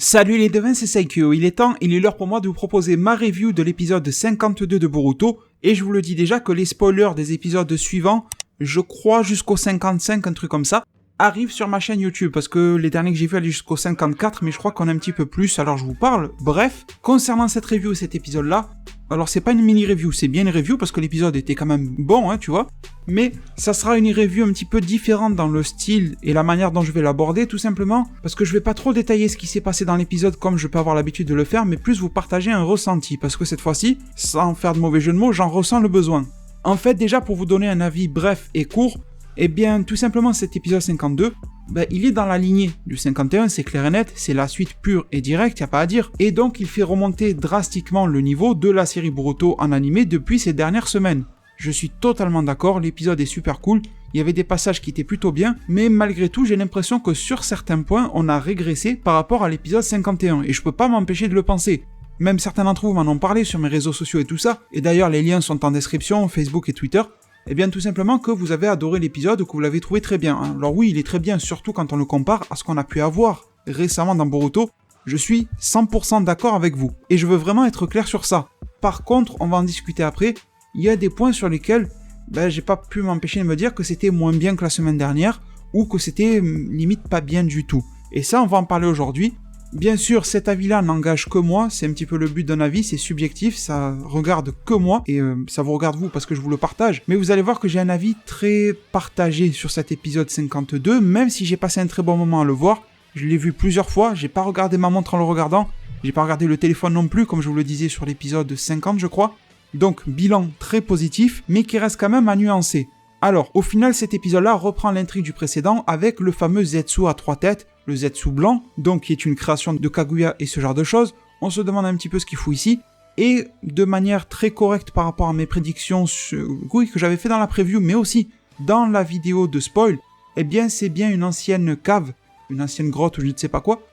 Salut les devins, c'est Saikyo, il est l'heure pour moi de vous proposer ma review de l'épisode 52 de Boruto, et je vous le dis déjà que les spoilers des épisodes suivants, je crois jusqu'au 55, un truc comme ça, arrivent sur ma chaîne YouTube, parce que les derniers que j'ai vus allaient jusqu'au 54, mais je crois qu'on a un petit peu plus, alors je vous parle. Bref, concernant cette review, cet épisode-là, alors c'est pas une mini-review, c'est bien une review, parce que l'épisode était quand même bon, tu vois, mais ça sera une review un petit peu différente dans le style et la manière dont je vais l'aborder, tout simplement, parce que je vais pas trop détailler ce qui s'est passé dans l'épisode comme je peux avoir l'habitude de le faire, mais plus vous partager un ressenti, parce que cette fois-ci, sans faire de mauvais jeu de mots, j'en ressens le besoin. En fait, déjà, pour vous donner un avis bref et court, eh bien, tout simplement, cet épisode 52, il est dans la lignée du 51, c'est clair et net, c'est la suite pure et directe, y a pas à dire, et donc il fait remonter drastiquement le niveau de la série Boruto en animé depuis ces dernières semaines. Je suis totalement d'accord, l'épisode est super cool, il y avait des passages qui étaient plutôt bien, mais malgré tout, j'ai l'impression que sur certains points, on a régressé par rapport à l'épisode 51, et je peux pas m'empêcher de le penser. Même certains d'entre vous m'en ont parlé sur mes réseaux sociaux et tout ça, et d'ailleurs les liens sont en description, Facebook et Twitter. Eh bien tout simplement que vous avez adoré l'épisode, que vous l'avez trouvé très bien. Alors oui, il est très bien, surtout quand on le compare à ce qu'on a pu avoir récemment dans Boruto. Je suis 100% d'accord avec vous, et je veux vraiment être clair sur ça. Par contre, on va en discuter après, il y a des points sur lesquels j'ai pas pu m'empêcher de me dire que c'était moins bien que la semaine dernière, ou que c'était limite pas bien du tout. Et ça, on va en parler aujourd'hui. Bien sûr, cet avis-là n'engage que moi, c'est un petit peu le but d'un avis, c'est subjectif, ça regarde que moi, et ça vous regarde vous parce que je vous le partage, mais vous allez voir que j'ai un avis très partagé sur cet épisode 52, même si j'ai passé un très bon moment à le voir, je l'ai vu plusieurs fois, j'ai pas regardé ma montre en le regardant, j'ai pas regardé le téléphone non plus, comme je vous le disais sur l'épisode 50 je crois, donc bilan très positif, mais qui reste quand même à nuancer. Alors, au final, cet épisode-là reprend l'intrigue du précédent avec le fameux Zetsu à 3 têtes, le Zetsu blanc, donc qui est une création de Kaguya et ce genre de choses. On se demande un petit peu ce qu'il fout ici. Et de manière très correcte par rapport à mes prédictions que j'avais fait dans la preview, mais aussi dans la vidéo de spoil, eh bien c'est bien une ancienne cave, une ancienne grotte ou je ne sais pas quoi,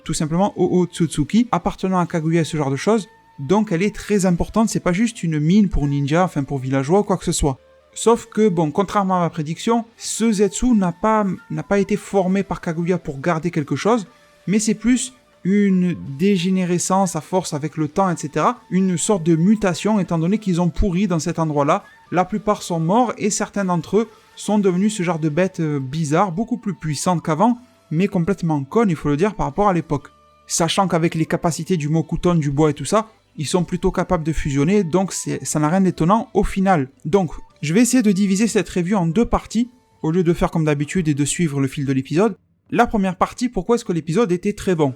tout simplement Otsutsuki, appartenant à Kaguya et ce genre de choses. Donc elle est très importante, c'est pas juste une mine pour ninja, enfin pour villageois ou quoi que ce soit. Sauf que, contrairement à ma prédiction, ce Zetsu n'a pas été formé par Kaguya pour garder quelque chose, mais c'est plus une dégénérescence à force avec le temps, etc. Une sorte de mutation, étant donné qu'ils ont pourri dans cet endroit-là. La plupart sont morts, et certains d'entre eux sont devenus ce genre de bêtes bizarres, beaucoup plus puissantes qu'avant, mais complètement connes, il faut le dire, par rapport à l'époque. Sachant qu'avec les capacités du Mokuton, du bois et tout ça, ils sont plutôt capables de fusionner, donc ça n'a rien d'étonnant au final. Donc, je vais essayer de diviser cette review en deux parties, au lieu de faire comme d'habitude et de suivre le fil de l'épisode. La première partie, pourquoi est-ce que l'épisode était très bon ?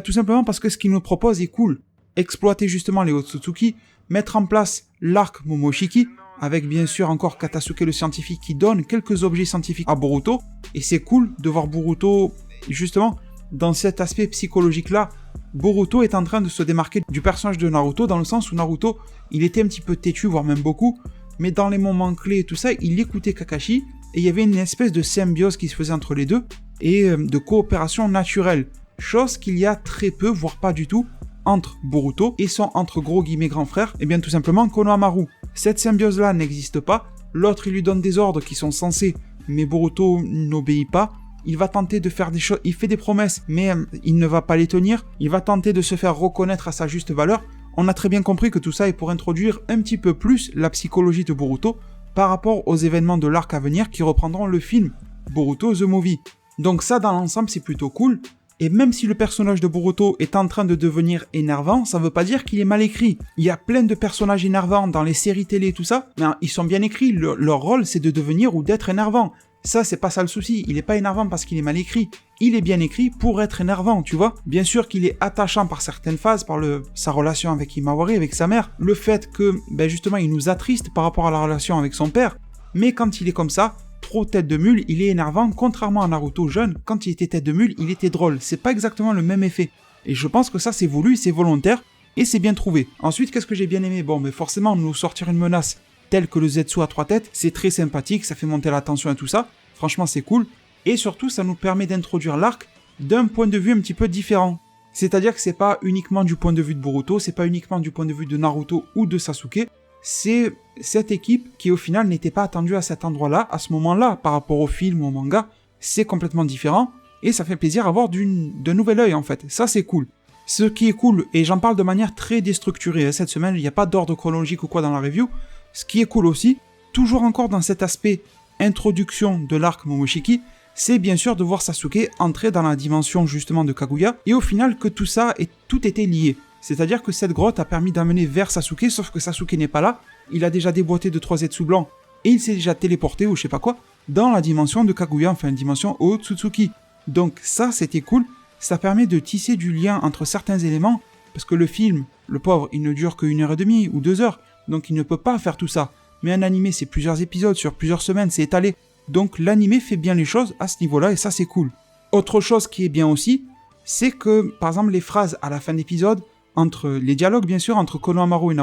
Tout simplement parce que ce qu'il nous propose est cool. Exploiter justement les Otsutsuki, mettre en place l'arc Momoshiki, avec bien sûr encore Katasuke le scientifique qui donne quelques objets scientifiques à Boruto, et c'est cool de voir Boruto, justement, dans cet aspect psychologique-là. Boruto est en train de se démarquer du personnage de Naruto, dans le sens où Naruto, il était un petit peu têtu, voire même beaucoup, mais dans les moments clés et tout ça, il écoutait Kakashi, et il y avait une espèce de symbiose qui se faisait entre les deux, et de coopération naturelle, chose qu'il y a très peu, voire pas du tout, entre Boruto et son entre gros guillemets grand frère, et bien tout simplement Konohamaru. Cette symbiose-là n'existe pas, l'autre il lui donne des ordres qui sont censés, mais Boruto n'obéit pas, il va tenter de faire des choses, il fait des promesses, mais il ne va pas les tenir, il va tenter de se faire reconnaître à sa juste valeur. On a très bien compris que tout ça est pour introduire un petit peu plus la psychologie de Boruto par rapport aux événements de l'arc à venir qui reprendront le film Boruto The Movie. Donc ça, dans l'ensemble, c'est plutôt cool. Et même si le personnage de Boruto est en train de devenir énervant, ça veut pas dire qu'il est mal écrit. Il y a plein de personnages énervants dans les séries télé et tout ça, mais ils sont bien écrits. Leur rôle, c'est de devenir ou d'être énervant. Ça, c'est pas ça le souci. Il est pas énervant parce qu'il est mal écrit. Il est bien écrit pour être énervant, tu vois. Bien sûr qu'il est attachant par certaines phases, par sa relation avec Himawari, avec sa mère. Le fait que, justement, il nous attriste par rapport à la relation avec son père. Mais quand il est comme ça, trop tête de mule, il est énervant. Contrairement à Naruto jeune, quand il était tête de mule, il était drôle. C'est pas exactement le même effet. Et je pense que ça, c'est voulu, c'est volontaire, et c'est bien trouvé. Ensuite, qu'est-ce que j'ai bien aimé ? Forcément, nous sortir une menace telle que le Zetsu à 3 têtes, c'est très sympathique, ça fait monter la tension et tout ça. Franchement, c'est cool. Et surtout, ça nous permet d'introduire l'arc d'un point de vue un petit peu différent. C'est-à-dire que c'est pas uniquement du point de vue de Boruto, c'est pas uniquement du point de vue de Naruto ou de Sasuke, c'est cette équipe qui au final n'était pas attendue à cet endroit-là, à ce moment-là, par rapport au film ou au manga, c'est complètement différent. et ça fait plaisir à voir d'un nouvel œil en fait, ça c'est cool. Ce qui est cool, et j'en parle de manière très déstructurée, cette semaine il n'y a pas d'ordre chronologique ou quoi dans la review, ce qui est cool aussi, toujours encore dans cet aspect introduction de l'arc Momoshiki, c'est bien sûr de voir Sasuke entrer dans la dimension justement de Kaguya, et au final que tout était lié. C'est-à-dire que cette grotte a permis d'amener vers Sasuke, sauf que Sasuke n'est pas là, il a déjà déboîté de 3 Zetsu blancs, et il s'est déjà téléporté, ou je sais pas quoi, dans la dimension de Kaguya, enfin une dimension Otsutsuki. Donc ça, c'était cool, ça permet de tisser du lien entre certains éléments, parce que le film, le pauvre, il ne dure que 1h30 ou 2 heures, donc il ne peut pas faire tout ça. Mais un animé, c'est plusieurs épisodes, sur plusieurs semaines, c'est étalé. Donc l'animé fait bien les choses à ce niveau-là, et ça c'est cool. Autre chose qui est bien aussi, c'est que, par exemple, les phrases à la fin d'épisode, entre les dialogues bien sûr, entre Konohamaru et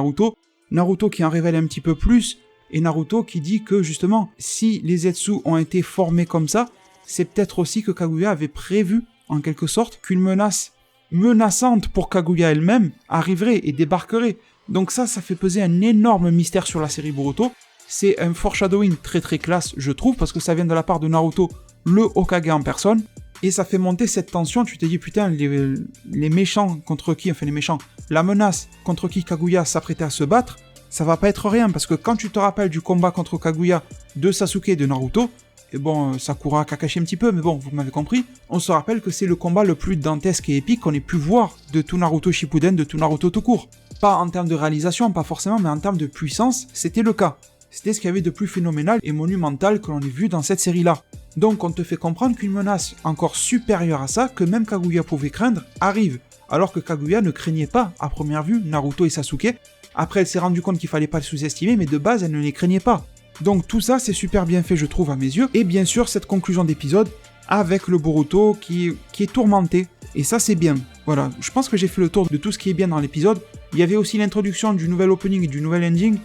Naruto qui en révèle un petit peu plus, et Naruto qui dit que justement, si les Zetsu ont été formés comme ça, c'est peut-être aussi que Kaguya avait prévu, en quelque sorte, qu'une menace menaçante pour Kaguya elle-même arriverait et débarquerait. Donc ça fait peser un énorme mystère sur la série Boruto. C'est un foreshadowing très très classe, je trouve, parce que ça vient de la part de Naruto, le Hokage en personne, et ça fait monter cette tension. Tu te dis, putain, les méchants contre qui, enfin les méchants, la menace contre qui Kaguya s'apprêtait à se battre, ça va pas être rien, parce que quand tu te rappelles du combat contre Kaguya de Sasuke et de Naruto, et bon, Sakura a Kakashi un petit peu, mais bon, vous m'avez compris, on se rappelle que c'est le combat le plus dantesque et épique qu'on ait pu voir de tout Naruto Shippuden, de tout Naruto tout court. Pas en termes de réalisation, pas forcément, mais en termes de puissance, c'était le cas. C'était ce qu'il y avait de plus phénoménal et monumental que l'on ait vu dans cette série-là. Donc on te fait comprendre qu'une menace encore supérieure à ça, que même Kaguya pouvait craindre, arrive. Alors que Kaguya ne craignait pas, à première vue, Naruto et Sasuke. Après, elle s'est rendue compte qu'il fallait pas le sous-estimer, mais de base, elle ne les craignait pas. Donc tout ça, c'est super bien fait, je trouve, à mes yeux. Et bien sûr, cette conclusion d'épisode, avec le Boruto qui est tourmenté. Et ça, c'est bien. Voilà, je pense que j'ai fait le tour de tout ce qui est bien dans l'épisode. Il y avait aussi l'introduction du nouvel opening et du nouvel ending.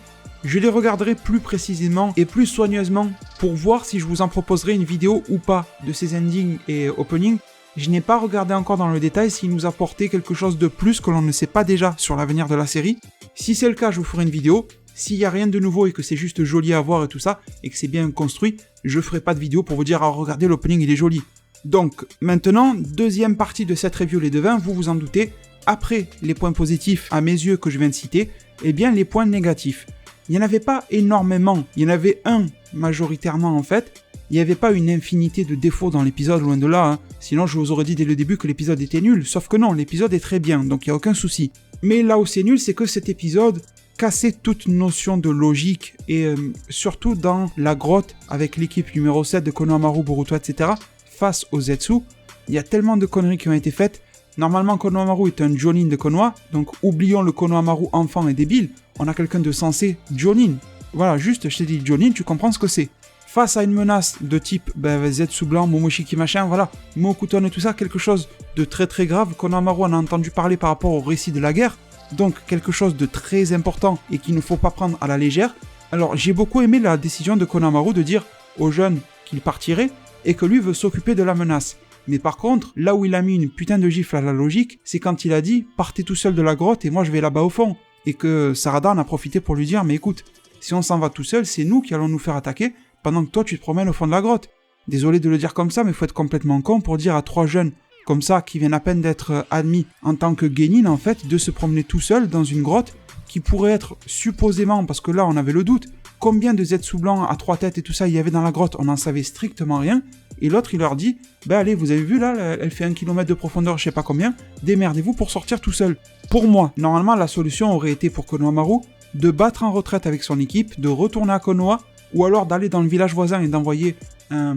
Je les regarderai plus précisément et plus soigneusement pour voir si je vous en proposerai une vidéo ou pas de ces endings et openings. Je n'ai pas regardé encore dans le détail s'ils nous apportaient quelque chose de plus que l'on ne sait pas déjà sur l'avenir de la série. Si c'est le cas, je vous ferai une vidéo. S'il n'y a rien de nouveau et que c'est juste joli à voir et tout ça, et que c'est bien construit, je ferai pas de vidéo pour vous dire « Ah, regardez, l'opening, il est joli ». Donc, maintenant, deuxième partie de cette review les devins, vous vous en doutez, après les points positifs à mes yeux que je viens de citer, eh bien les points négatifs. Il n'y en avait pas énormément, il y en avait un majoritairement en fait, il n'y avait pas une infinité de défauts dans l'épisode, loin de là, hein. Sinon je vous aurais dit dès le début que l'épisode était nul, sauf que non, l'épisode est très bien, donc il n'y a aucun souci. Mais là où c'est nul, c'est que cet épisode cassait toute notion de logique, et surtout dans la grotte avec l'équipe numéro 7 de Konohamaru, Boruto, etc., face aux Zetsu, il y a tellement de conneries qui ont été faites. Normalement, Konohamaru est un Jonin de Konoha, donc oublions le Konohamaru enfant et débile, on a quelqu'un de sensé Jonin. Voilà, juste, je t'ai dit Jonin, tu comprends ce que c'est. Face à une menace de type Zetsu blanc, Momoshiki machin, voilà, Mokuton et tout ça, quelque chose de très très grave, Konohamaru en a entendu parler par rapport au récit de la guerre, donc quelque chose de très important et qu'il ne faut pas prendre à la légère. Alors j'ai beaucoup aimé la décision de Konohamaru de dire aux jeunes qu'il partirait et que lui veut s'occuper de la menace. Mais par contre, là où il a mis une putain de gifle à la logique, c'est quand il a dit « Partez tout seul de la grotte et moi je vais là-bas au fond ». Et que Sarada en a profité pour lui dire « Mais écoute, si on s'en va tout seul, c'est nous qui allons nous faire attaquer pendant que toi tu te promènes au fond de la grotte. » Désolé de le dire comme ça, mais il faut être complètement con pour dire à 3 jeunes comme ça, qui viennent à peine d'être admis en tant que genin en fait, de se promener tout seul dans une grotte qui pourrait être supposément, parce que là on avait le doute, combien de Zetsu blancs à 3 têtes et tout ça il y avait dans la grotte, on n'en savait strictement rien. Et l'autre il leur dit, allez, vous avez vu là, elle fait 1 km de profondeur, je sais pas combien, démerdez-vous pour sortir tout seul. Pour moi, normalement la solution aurait été pour Konohamaru de battre en retraite avec son équipe, de retourner à Konoha, ou alors d'aller dans le village voisin et d'envoyer un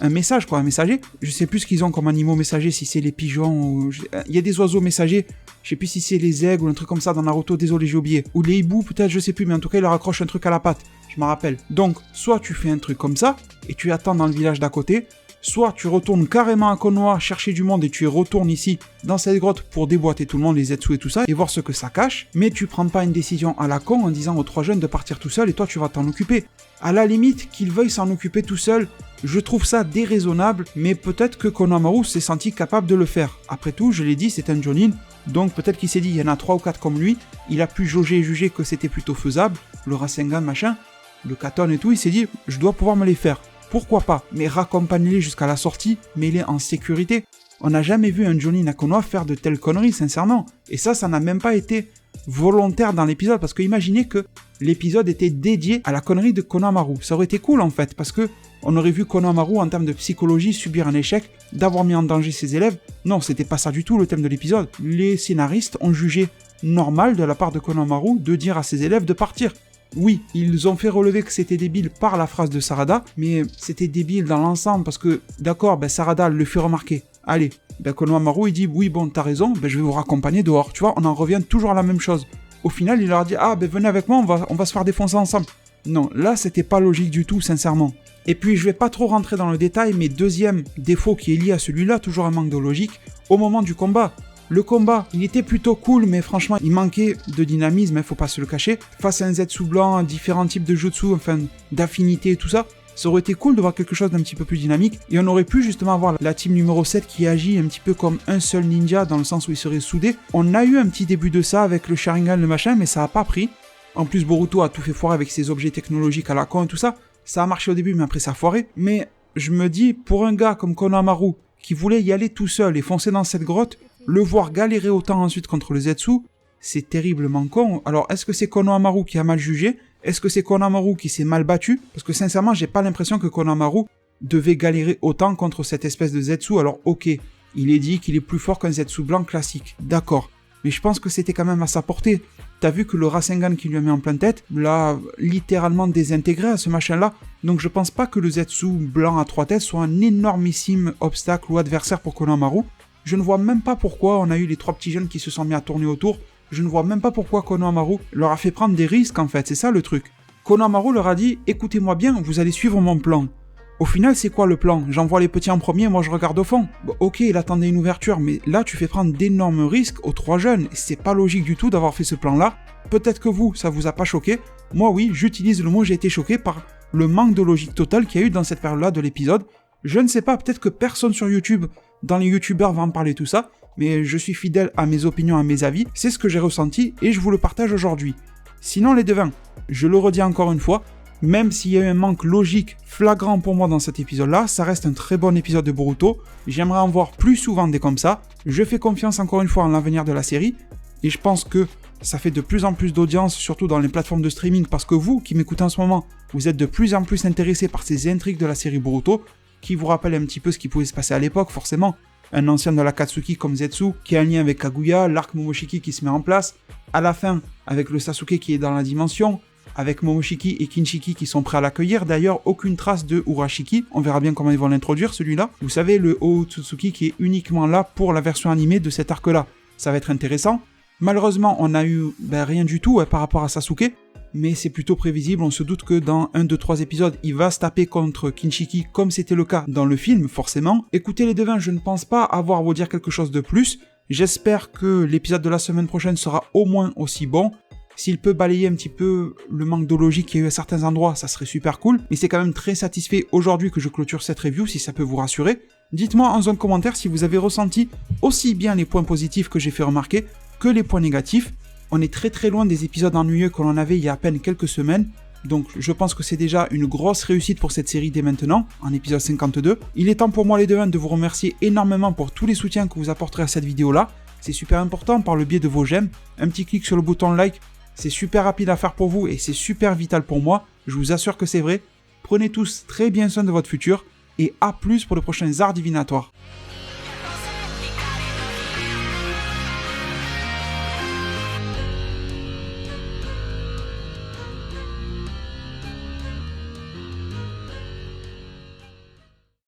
message, un messager. Je sais plus ce qu'ils ont comme animaux messagers, si c'est les pigeons ou... Il y a des oiseaux messagers, je sais plus si c'est les aigles ou un truc comme ça dans Naruto, désolé j'ai oublié. Ou les hiboux peut-être, je sais plus, mais en tout cas il leur accroche un truc à la patte, je me rappelle. Donc, soit tu fais un truc comme ça, et tu attends dans le village d'à côté, soit tu retournes carrément à Konoha chercher du monde et tu retournes ici, dans cette grotte, pour déboîter tout le monde, les Zetsu et tout ça, et voir ce que ça cache, mais tu prends pas une décision à la con en disant aux 3 jeunes de partir tout seul et toi tu vas t'en occuper. À la limite, qu'ils veuillent s'en occuper tout seul, je trouve ça déraisonnable, mais peut-être que Konohamaru s'est senti capable de le faire. Après tout, je l'ai dit, c'est un Jonin, donc peut-être qu'il s'est dit, il y en a 3 ou 4 comme lui, il a pu jauger et juger que c'était plutôt faisable, le Rasengan machin, le Katon et tout, il s'est dit, je dois pouvoir me les faire. pourquoi pas, mais raccompagnez-les jusqu'à la sortie, mets-les en sécurité. On n'a jamais vu un Johnny Nakonoa faire de telles conneries, sincèrement. Et ça n'a même pas été volontaire dans l'épisode, parce que imaginez que l'épisode était dédié à la connerie de Konohamaru. Ça aurait été cool en fait, parce que on aurait vu Konohamaru en termes de psychologie subir un échec, d'avoir mis en danger ses élèves. Non, c'était pas ça du tout le thème de l'épisode. Les scénaristes ont jugé normal de la part de Konohamaru de dire à ses élèves de partir. Oui, ils ont fait relever que c'était débile par la phrase de Sarada, mais c'était débile dans l'ensemble parce que, d'accord, Sarada le fait remarquer. Allez, Konohamaru il dit oui bon t'as raison, je vais vous raccompagner dehors. Tu vois, on en revient toujours à la même chose. Au final, il leur a dit venez avec moi, on va se faire défoncer ensemble. Non, là c'était pas logique du tout, sincèrement. Et puis je vais pas trop rentrer dans le détail, mais deuxième défaut qui est lié à celui-là, toujours un manque de logique, au moment du combat. Le combat, il était plutôt cool, mais franchement, il manquait de dynamisme, faut pas se le cacher. Face à un Zetsu blanc, différents types de jutsu, enfin, d'affinité et tout ça, ça aurait été cool de voir quelque chose d'un petit peu plus dynamique. Et on aurait pu justement avoir la team numéro 7 qui agit un petit peu comme un seul ninja, dans le sens où ils seraient soudés. On a eu un petit début de ça avec le Sharingan, le machin, mais ça a pas pris. En plus, Boruto a tout fait foirer avec ses objets technologiques à la con et tout ça. Ça a marché au début, mais après ça a foiré. Mais je me dis, pour un gars comme Konohamaru, qui voulait y aller tout seul et foncer dans cette grotte, le voir galérer autant ensuite contre le Zetsu, c'est terriblement con. Alors, est-ce que c'est Konohamaru qui a mal jugé? Est-ce que c'est Konohamaru qui s'est mal battu? Parce que sincèrement, j'ai pas l'impression que Konohamaru devait galérer autant contre cette espèce de Zetsu. Alors, ok, il est dit qu'il est plus fort qu'un Zetsu blanc classique. D'accord. Mais je pense que c'était quand même à sa portée. T'as vu que le Rasengan qui lui a mis en pleine tête l'a littéralement désintégré à ce machin-là. Donc je pense pas que le Zetsu blanc à 3 têtes soit un énormissime obstacle ou adversaire pour Konohamaru. Je ne vois même pas pourquoi on a eu les 3 petits jeunes qui se sont mis à tourner autour. Je ne vois même pas pourquoi Konohamaru leur a fait prendre des risques en fait, c'est ça le truc. Konohamaru leur a dit « Écoutez-moi bien, vous allez suivre mon plan ». Au final, c'est quoi le plan? J'envoie les petits en premier, moi je regarde au fond. Bon, ok, il attendait une ouverture, mais là tu fais prendre d'énormes risques aux 3 jeunes. Et c'est pas logique du tout d'avoir fait ce plan-là. Peut-être que vous, ça vous a pas choqué. Moi oui, j'utilise le mot j'ai été choqué par le manque de logique totale qu'il y a eu dans cette période-là de l'épisode. Je ne sais pas, peut-être que personne sur YouTube, dans les youtubeurs, va en parler tout ça, mais je suis fidèle à mes opinions, à mes avis. C'est ce que j'ai ressenti et je vous le partage aujourd'hui. Sinon les devins, je le redis encore une fois, même s'il y a eu un manque logique flagrant pour moi dans cet épisode-là, ça reste un très bon épisode de Boruto. J'aimerais en voir plus souvent des comme ça. Je fais confiance encore une fois en l'avenir de la série. Et je pense que ça fait de plus en plus d'audience, surtout dans les plateformes de streaming, parce que vous, qui m'écoutez en ce moment, vous êtes de plus en plus intéressés par ces intrigues de la série Boruto, qui vous rappellent un petit peu ce qui pouvait se passer à l'époque, forcément. Un ancien de l'Akatsuki comme Zetsu, qui a un lien avec Kaguya, l'arc Momoshiki qui se met en place, à la fin, avec le Sasuke qui est dans la dimension, avec Momoshiki et Kinshiki qui sont prêts à l'accueillir. D'ailleurs, aucune trace de Urashiki. On verra bien comment ils vont l'introduire, celui-là. Vous savez, le Otsutsuki qui est uniquement là pour la version animée de cet arc-là. Ça va être intéressant. Malheureusement, on a eu rien du tout par rapport à Sasuke. Mais c'est plutôt prévisible. On se doute que dans 1, 2, 3 épisodes, il va se taper contre Kinshiki comme c'était le cas dans le film, forcément. Écoutez les devins, je ne pense pas avoir à vous dire quelque chose de plus. J'espère que l'épisode de la semaine prochaine sera au moins aussi bon. S'il peut balayer un petit peu le manque de logique qu'il y a eu à certains endroits, ça serait super cool. Mais c'est quand même très satisfait aujourd'hui que je clôture cette review, si ça peut vous rassurer. Dites-moi en zone commentaire si vous avez ressenti aussi bien les points positifs que j'ai fait remarquer que les points négatifs. On est très loin des épisodes ennuyeux que l'on avait il y a à peine quelques semaines. Donc je pense que c'est déjà une grosse réussite pour cette série dès maintenant, en épisode 52. Il est temps pour moi les devins de vous remercier énormément pour tous les soutiens que vous apporterez à cette vidéo-là. C'est super important par le biais de vos j'aime. Un petit clic sur le bouton like. C'est super rapide à faire pour vous et c'est super vital pour moi, je vous assure que c'est vrai. Prenez tous très bien soin de votre futur et à plus pour de prochains arts divinatoires.